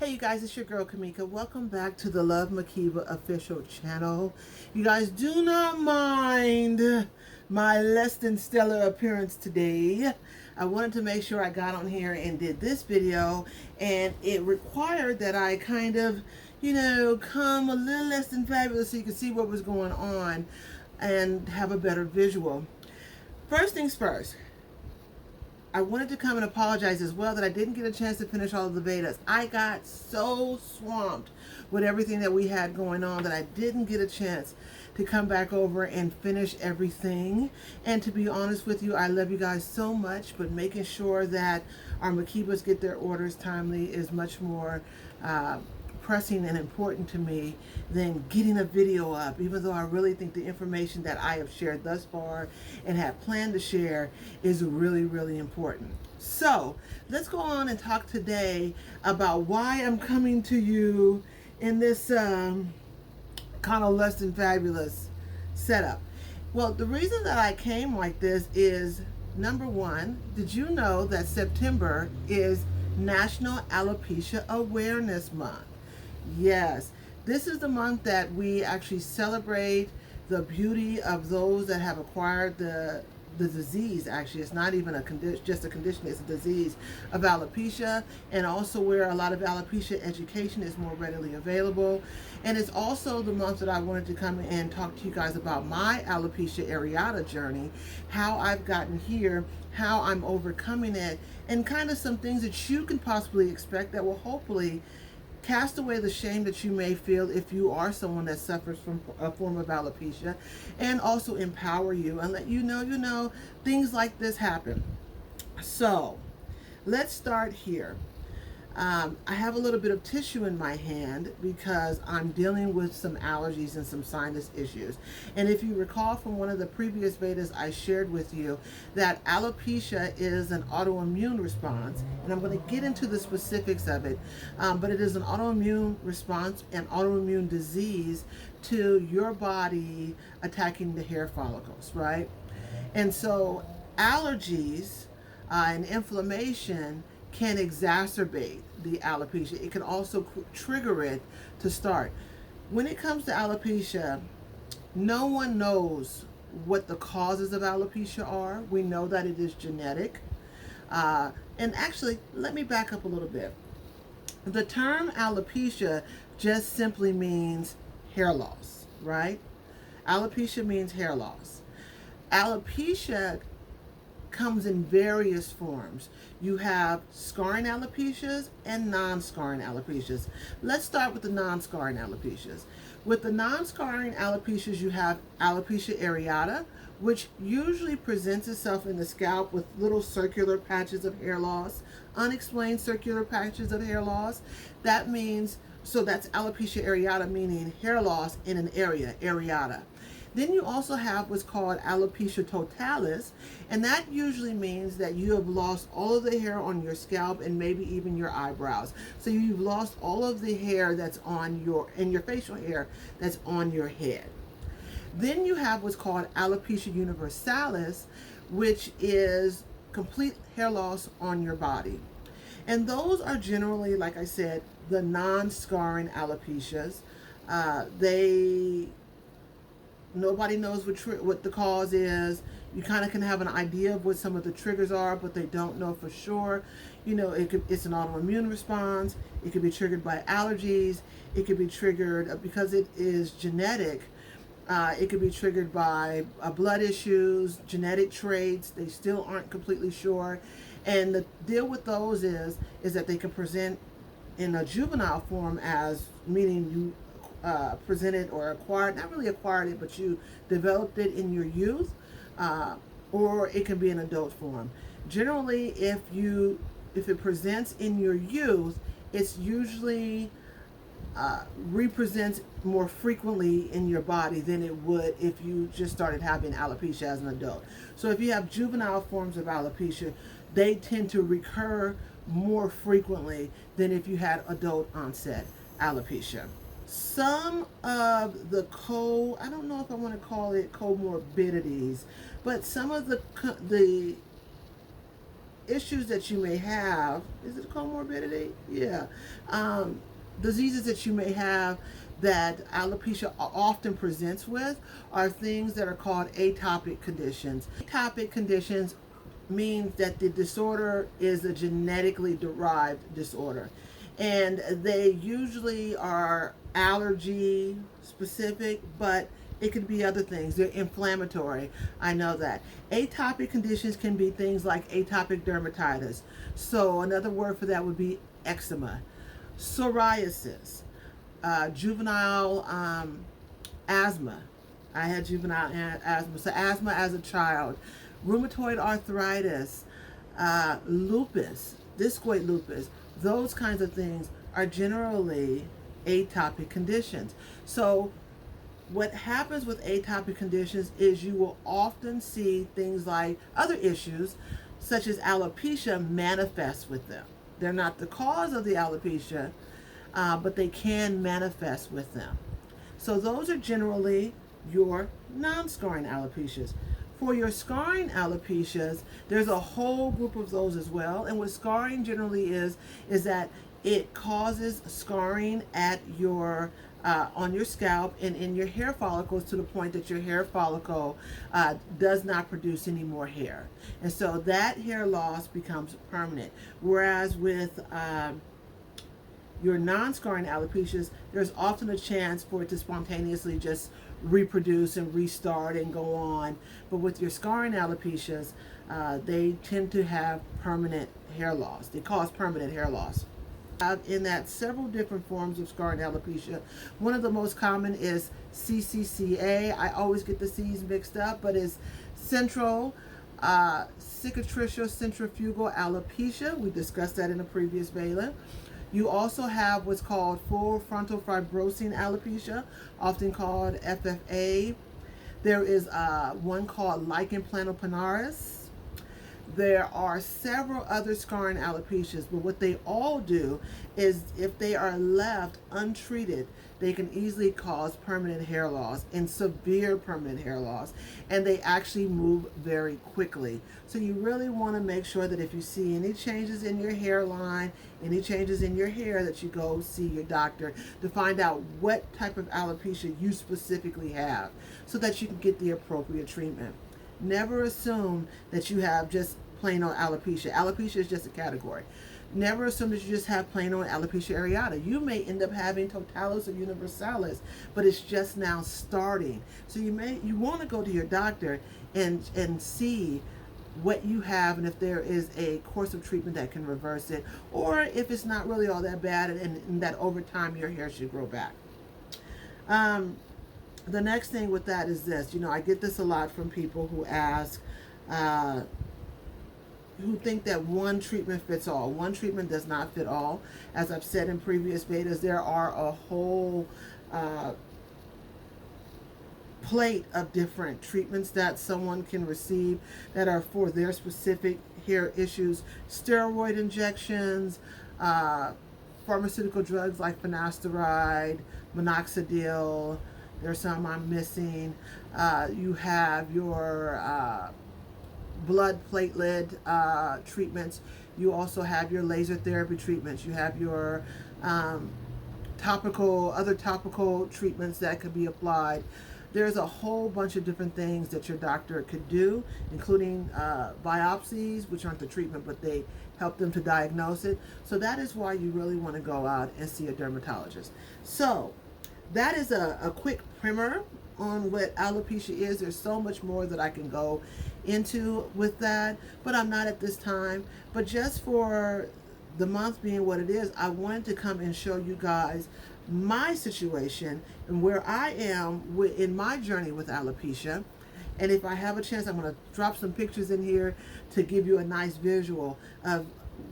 Hey you guys, it's your girl Kamika. Welcome back to the lovemakeba official channel. You guys do not mind my less than stellar appearance today. I wanted to make sure I got on here and did this video, and it required that I kind of, come a little less than fabulous so you can see what was going on and have a better visual. First things first, I wanted to come and apologize as well that I didn't get a chance to finish all of the betas. I got so swamped with everything that we had going on that I didn't get a chance to come back over and finish everything. And to be honest with you, I love you guys so much, but making sure that our Makebas get their orders timely is much more pressing and important to me than getting a video up, even though I really think the information that I have shared thus far and have planned to share is really, really important. So let's go on and talk today about why I'm coming to you in this kind of less than fabulous setup. Well, the reason that I came like this is, number one, did you know that September is National Alopecia Awareness Month? Yes, this is the month that we actually celebrate the beauty of those that have acquired the disease. Actually, it's not even just a condition, it's a disease of alopecia, and also where a lot of alopecia education is more readily available. And it's also the month that I wanted to come and talk to you guys about my alopecia areata journey, how I've gotten here, how I'm overcoming it, and kind of some things that you can possibly expect that will hopefully cast away the shame that you may feel if you are someone that suffers from a form of alopecia, and also empower you and let you know, things like this happen. So let's start here. I have a little bit of tissue in my hand because I'm dealing with some allergies and some sinus issues. And if you recall from one of the previous betas, I shared with you that alopecia is an autoimmune response, and I'm going to get into the specifics of it, but it is an autoimmune response, an autoimmune disease to your body attacking the hair follicles, right? And so allergies and inflammation can exacerbate the alopecia. It can also trigger it to start. When it comes to alopecia, no one knows what the causes of alopecia are. We know that it is genetic. And actually, let me back up a little bit. The term alopecia just simply means hair loss, right? Alopecia means hair loss. Alopecia comes in various forms. You have scarring alopecias and non-scarring alopecias. Let's start with the non-scarring alopecias. With the non-scarring alopecias, you have alopecia areata, which usually presents itself in the scalp with little circular patches of hair loss, unexplained circular patches of hair loss. That means, so that's alopecia areata, meaning hair loss in an area, areata. Then you also have what's called alopecia totalis, and that usually means that you have lost all of the hair on your scalp and maybe even your eyebrows. So you've lost all of the hair that's on your facial hair that's on your head. Then you have what's called alopecia universalis, which is complete hair loss on your body. And those are generally, like I said, the non-scarring alopecias. Nobody knows what the cause is. You kind of can have an idea of what some of the triggers are, but they don't know for sure. It's an autoimmune response. It could be triggered by allergies. It could be triggered because it is genetic. It could be triggered by blood issues, genetic traits. They still aren't completely sure. And the deal with those is that they can present in a juvenile form, as meaning you presented or acquired, not really acquired it, but you developed it in your youth, or it can be an adult form. Generally, if it presents in your youth, it's usually represents more frequently in your body than it would if you just started having alopecia as an adult. So if you have juvenile forms of alopecia, they tend to recur more frequently than if you had adult onset alopecia. Some of the I don't know if I want to call it comorbidities, but some of the issues that you may have, is it comorbidity? Yeah. Diseases that you may have that alopecia often presents with are things that are called atopic conditions. Atopic conditions means that the disorder is a genetically derived disorder, and they usually are allergy specific, but it could be other things. They're inflammatory. I know that. Atopic conditions can be things like atopic dermatitis. So another word for that would be eczema, psoriasis, juvenile asthma. I had juvenile asthma. So asthma as a child, rheumatoid arthritis, lupus, discoid lupus. Those kinds of things are generally atopic conditions. So what happens with atopic conditions is you will often see things like other issues such as alopecia manifest with them. They're not the cause of the alopecia, but they can manifest with them. So those are generally your non-scarring alopecias. For your scarring alopecias, there's a whole group of those as well. And what scarring generally is that it causes scarring at your on your scalp and in your hair follicles to the point that your hair follicle does not produce any more hair. And so that hair loss becomes permanent. Whereas with your non-scarring alopecias, there's often a chance for it to spontaneously just reproduce and restart and go on. But with your scarring alopecias, they tend to have permanent hair loss. They cause permanent hair loss. In that several different forms of scarring alopecia. One of the most common is CCCA. I always get the C's mixed up, but it's central cicatricial centrifugal alopecia. We discussed that in a previous Vela. You also have what's called full frontal fibrosing alopecia, often called FFA. There is one called lichen planopilaris. There are several other scarring alopecias, but what they all do is if they are left untreated, they can easily cause permanent hair loss and severe permanent hair loss, and they actually move very quickly. So you really want to make sure that if you see any changes in your hairline, any changes in your hair, that you go see your doctor to find out what type of alopecia you specifically have so that you can get the appropriate treatment. Never assume that you have just plain old alopecia. Alopecia is just a category. Never assume that you just have plain old alopecia areata. You may end up having totalis or universalis, but it's just now starting. So you want to go to your doctor and see what you have and if there is a course of treatment that can reverse it, or if it's not really all that bad and that over time your hair should grow back. The next thing with that is this. I get this a lot from people who ask, who think that one treatment fits all. One treatment does not fit all. As I've said in previous betas, there are a whole plate of different treatments that someone can receive that are for their specific hair issues. Steroid injections, pharmaceutical drugs like finasteride, minoxidil. There's some I'm missing. You have your blood platelet treatments. You also have your laser therapy treatments. You have your other topical treatments that could be applied. There's a whole bunch of different things that your doctor could do, including biopsies, which aren't the treatment, but they help them to diagnose it. So that is why you really want to go out and see a dermatologist. So that is a quick primer on what alopecia is. There's so much more that I can go into with that, but I'm not at this time. But just for the month being what it is, I wanted to come and show you guys my situation and where I am in my journey with alopecia. And if I have a chance, I'm going to drop some pictures in here to give you a nice visual of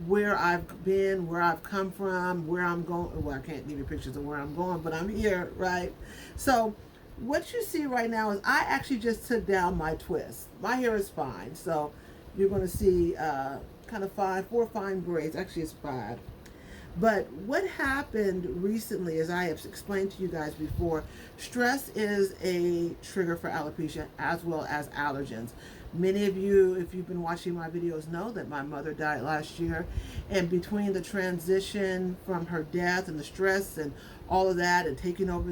where I've been, where I've come from, where I'm going. Well, I can't give you pictures of where I'm going, but I'm here, right? So what you see right now is I actually just took down my twist. My hair is fine, so you're going to see kind of 4 fine braids. Actually, it's 5. But what happened recently, as I have explained to you guys before, stress is a trigger for alopecia as well as allergens. Many of you, if you've been watching my videos, know that my mother died last year. And between the transition from her death and the stress and all of that and taking over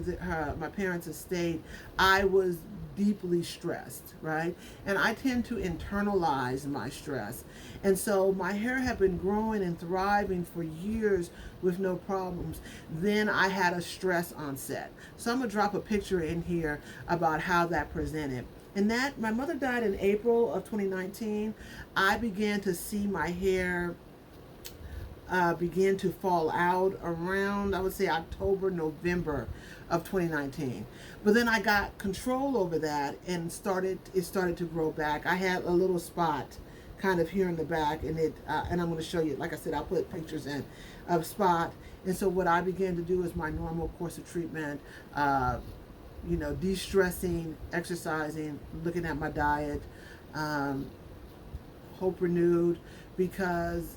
my parents' estate, I was deeply stressed, right? And I tend to internalize my stress. And so my hair had been growing and thriving for years with no problems. Then I had a stress onset. So I'm going to drop a picture in here about how that presented. And that, my mother died in April of 2019. I began to see my hair begin to fall out around, I would say, October, November of 2019. But then I got control over that and it started to grow back. I had a little spot kind of here in the back, and and I'm going to show you, like I said, I'll put pictures in of spot. And so what I began to do is my normal course of treatment, you know, de-stressing, exercising, looking at my diet, hope renewed, because,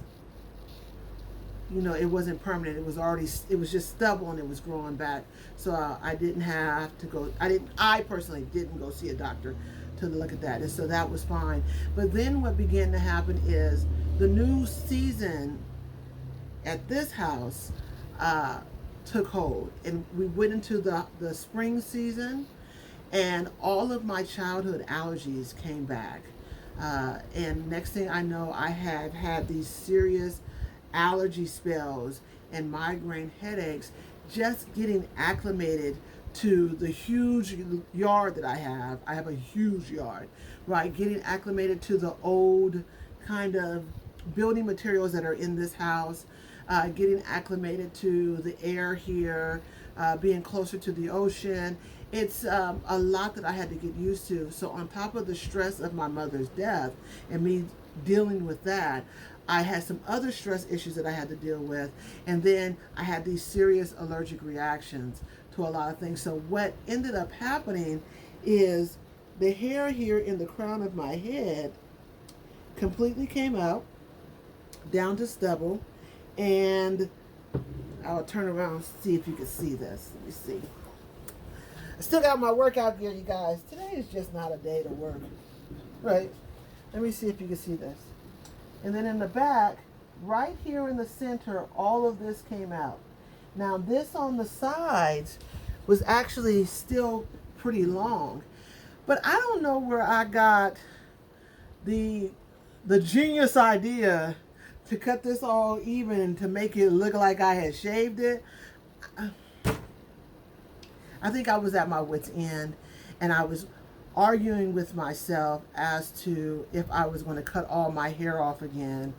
you know, it wasn't permanent. It was just stubble, and it was growing back. So I didn't have to go, I personally didn't go see a doctor to look at that. And so that was fine. But then what began to happen is the new season at this house took hold, and we went into the spring season, and all of my childhood allergies came back, and next thing I know, I have had these serious allergy spells and migraine headaches just getting acclimated to the huge yard that I have. I have a huge yard, right? Getting acclimated to the old kind of building materials that are in this house, getting acclimated to the air here, being closer to the ocean. It's a lot that I had to get used to. So on top of the stress of my mother's death and me dealing with that, I had some other stress issues that I had to deal with. And then I had these serious allergic reactions to a lot of things. So what ended up happening is the hair here in the crown of my head completely came out, down to stubble. And I'll turn around and see if you can see this. Let me see. I still got my workout gear, you guys. Today is just not a day to work, right? Let me see if you can see this. And then in the back, right here in the center, all of this came out. Now this on the sides was actually still pretty long, but I don't know where I got the genius idea to cut this all even to make it look like I had shaved it. I think I was at my wit's end, and I was arguing with myself as to if I was going to cut all my hair off again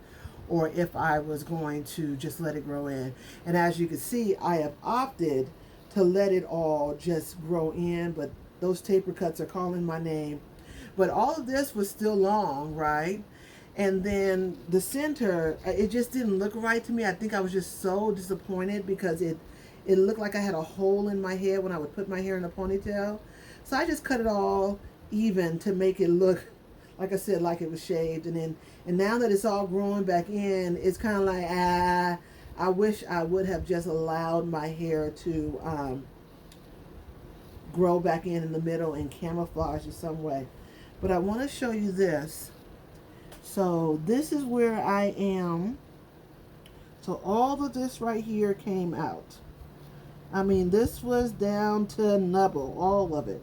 or if I was going to just let it grow in. And as you can see, I have opted to let it all just grow in, but those taper cuts are calling my name. But all of this was still long, right? And then the center, it just didn't look right to me. I think I was just so disappointed because it looked like I had a hole in my head when I would put my hair in a ponytail. So I just cut it all even to make it look, like I said, like it was shaved. And now that it's all growing back in, it's kind of like, I wish I would have just allowed my hair to grow back in the middle and camouflage in some way. But I want to show you this. So this is where I am. So all of this right here came out. I mean, this was down to nubble, all of it.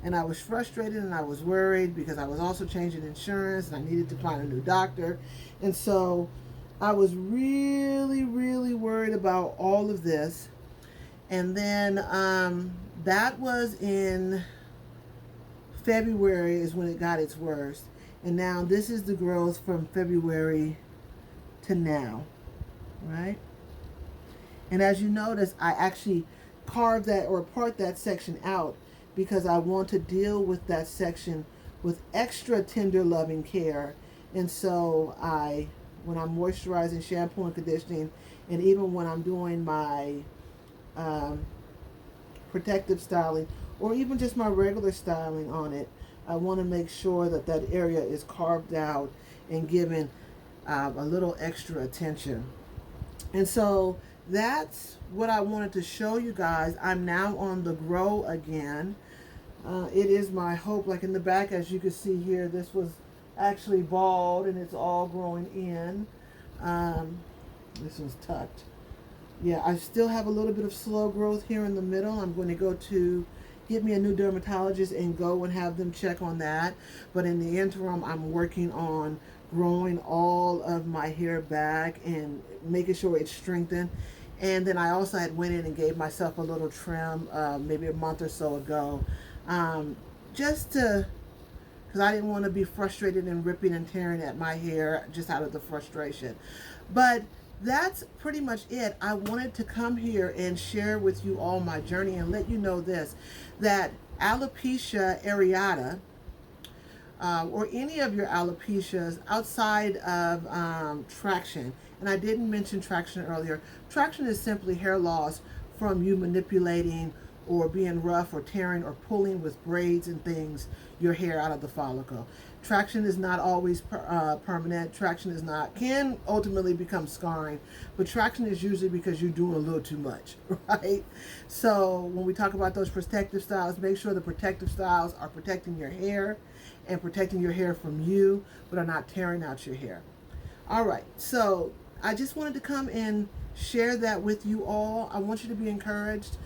And I was frustrated and I was worried because I was also changing insurance and I needed to find a new doctor. And so I was really, really worried about all of this. And then that was in February is when it got its worst. And now this is the growth from February to now, right? And as you notice, I actually carved that or part that section out because I want to deal with that section with extra tender loving care. And so when I'm moisturizing, shampoo and conditioning, and even when I'm doing my protective styling or even just my regular styling on it, I want to make sure that that area is carved out and given a little extra attention. And so that's what I wanted to show you guys. I'm now on the grow again. It is my hope, like in the back, as you can see here, this was actually bald and it's all growing in. This one's tucked. Yeah, I still have a little bit of slow growth here in the middle. I'm going to go to get me a new dermatologist and go and have them check on that. But in the interim, I'm working on growing all of my hair back and making sure it's strengthened. And then I also had went in and gave myself a little trim maybe a month or so ago, just to, because I didn't want to be frustrated and ripping and tearing at my hair just out of the frustration. But that's pretty much it. I wanted to come here and share with you all my journey and let you know this, that alopecia areata, or any of your alopecias outside of traction, and I didn't mention traction earlier. Traction is simply hair loss from you manipulating or being rough or tearing or pulling with braids and things your hair out of the follicle. Traction is not always permanent. Traction is not, can ultimately become scarring, but traction is usually because you're doing a little too much, right? So when we talk about those protective styles, make sure the protective styles are protecting your hair and protecting your hair from you, but are not tearing out your hair. All right, so I just wanted to come and share that with you all. I want you to be encouraged.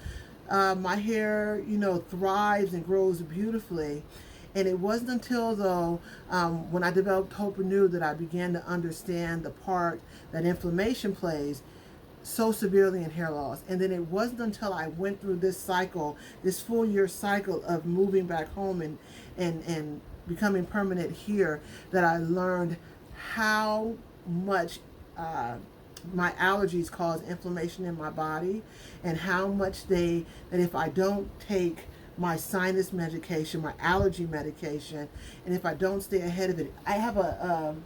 My hair, thrives and grows beautifully. And it wasn't until, though, when I developed Hope Renewed that I began to understand the part that inflammation plays so severely in hair loss. And then it wasn't until I went through this cycle, this full year cycle of moving back home and becoming permanent here, that I learned how much my allergies cause inflammation in my body, and how much that if I don't take my sinus medication, my allergy medication, and if I don't stay ahead of it, I have a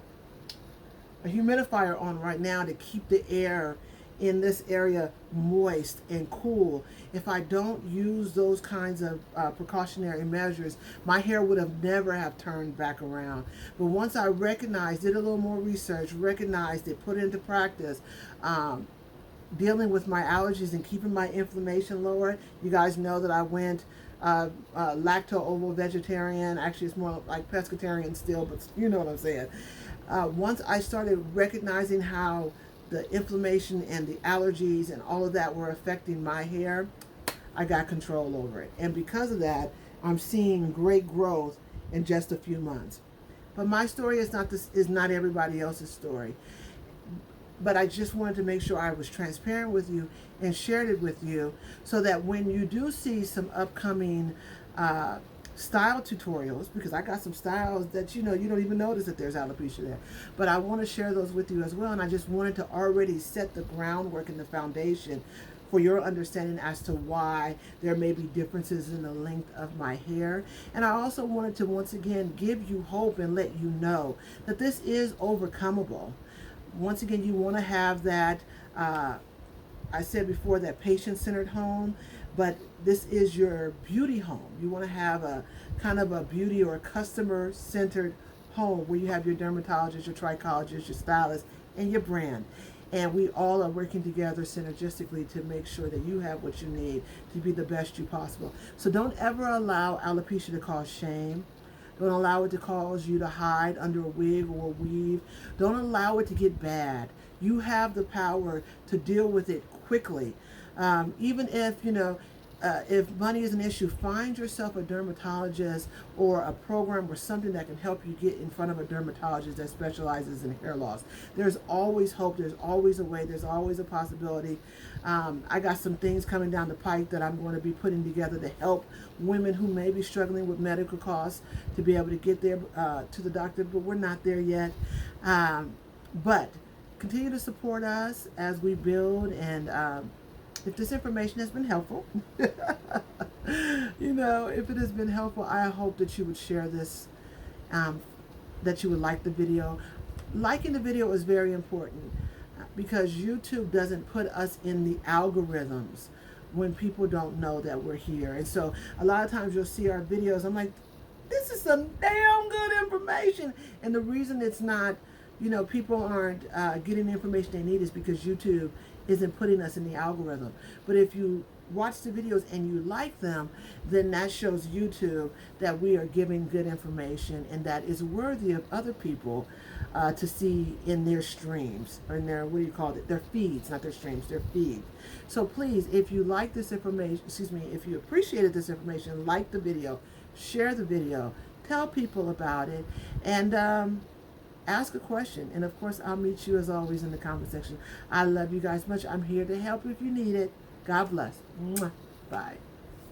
humidifier on right now to keep the air in this area moist and cool. If I don't use those kinds of precautionary measures, my hair would have never have turned back around. But once I recognized, did a little more research, recognized it, put it into practice, dealing with my allergies and keeping my inflammation lower. You guys know that I went lacto-ovo vegetarian. Actually, it's more like pescatarian still, but you know what I'm saying. Once I started recognizing how the inflammation and the allergies and all of that were affecting my hair, I got control over it. And because of that, I'm seeing great growth in just a few months. But my story is not everybody else's story. But I just wanted to make sure I was transparent with you and shared it with you, so that when you do see some upcoming style tutorials, because I got some styles that you don't even notice that there's alopecia there, but I want to share those with you as well. And I just wanted to already set the groundwork and the foundation for your understanding as to why there may be differences in the length of my hair. And I also wanted to once again give you hope and let you know that this is overcomable. Once again, you want to have that, I said before, that patient-centered home, but this is your beauty home. You want to have a kind of a beauty or a customer-centered home where you have your dermatologist, your trichologist, your stylist, and your brand. And we all are working together synergistically to make sure that you have what you need to be the best you possible. So don't ever allow alopecia to cause shame. Don't allow it to cause you to hide under a wig or a weave. Don't allow it to get bad. You have the power to deal with it quickly. Even if money is an issue, find yourself a dermatologist or a program or something that can help you get in front of a dermatologist that specializes in hair loss. There's always hope. There's always a way. There's always a possibility. I got some things coming down the pike that I'm going to be putting together to help women who may be struggling with medical costs to be able to get there to the doctor, but we're not there yet. But continue to support us as we build, and if this information has been helpful, if it has been helpful, I hope that you would share this, that you would like the video. Liking the video is very important because YouTube doesn't put us in the algorithms when people don't know that we're here. And so a lot of times you'll see our videos, I'm like, this is some damn good information. And the reason it's not, people aren't getting the information they need is because YouTube isn't putting us in the algorithm. But if you watch the videos and you like them, then that shows YouTube that we are giving good information and that is worthy of other people to see in their streams, or in their, what do you call it, their feeds, not their streams, their feed. So please, if you like this information, if you appreciated this information, like the video, share the video, tell people about it, and ask a question. And of course, I'll meet you as always in the comment section. I love you guys much. I'm here to help if you need it. God bless. Mwah. Bye.